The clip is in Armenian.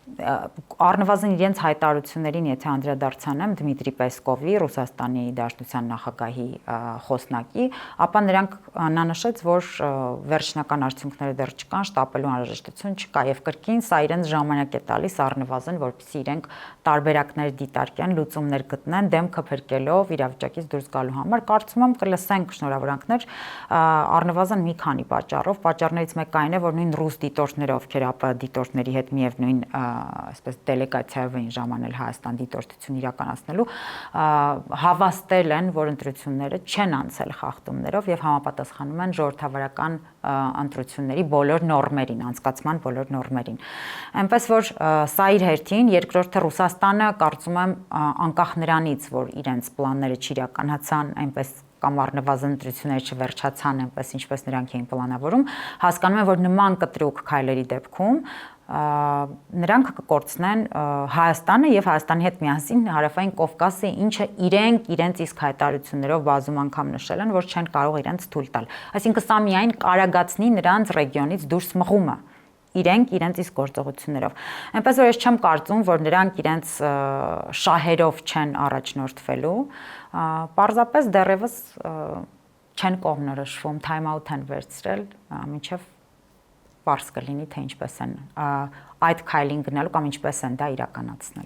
առնվազն իրենց հայտարարություններին, եթե անդրադարձանեմ Դմիտրի Պեսկովի, Ռուսաստանի Դաշնության նախագահի խոսնակի, ապա նա նշեց, որ վերջնական արդյունքները դեռ չկան, շտապելու անհրաժեշտություն չկա եւ կրկին սա իրենց ժամանակ է տալիս առնվազն, որպեսզի իրենք տարբերակներ դիտարկեն, լուծումներ գտնեն, դեմքը փրկելով իրավիճակից դուրս գալու համար։ Կարծում եմ կլսենք շնորհավորանքներ առնվազն մի քանի պատճառով։ Պատճառներից մեկը այն է, որ նույն ռուս դիտորդները, ովքեր ԱՊ դիտորդների հետ միևնույն այսպես դելեգացիայով էին ժամանել Հայաստան դիտորդություն իրականացնելու, հավաստել են, որ ընտրությունները չեն անցել խախտումներով եւ համապատասխանում են ժողովրդավարական ընտրությունների բոլոր նորմերին, անցկացման բոլոր նորմերին։ Այնպես որ սա իր հերթին, երկրորդը Ռուսաստանը կարծում եմ անկախ նրանից, որ իրենց պլանները չիրականացան, այնպես կամ առնվազն ընտրությունները չվերջացան այնպես ինչպես նրանք էին պլանավորում, հասկանում են, որ նման կտրուկ քայլերի դեպքում նրանք կկորցնեն Հայաստանը եւ Հայաստանի հետ միասին Հարավային Կովկասը, ինչը իրենց իսկ հայտարարություններով բազում անգամ նշել են, որ չեն կարող իրենց թույլ տալ։ Այսինքն սա միայն կարագացնի նրանց ռեգիոնից դուրս մղումը իրենց իսկ գործողություններով։ Այնպես որ ես չեմ կարծում, որ նրանք իրենց շահերով չեն առաջնորդվելու, պարզապես դեռևս չեն կողմնորոշվում, time out են վերցրել, մինչև պարզ կլինի, թե ինչպես են այդ քայլին գնալու կամ ինչպես են դա իրականացնելու։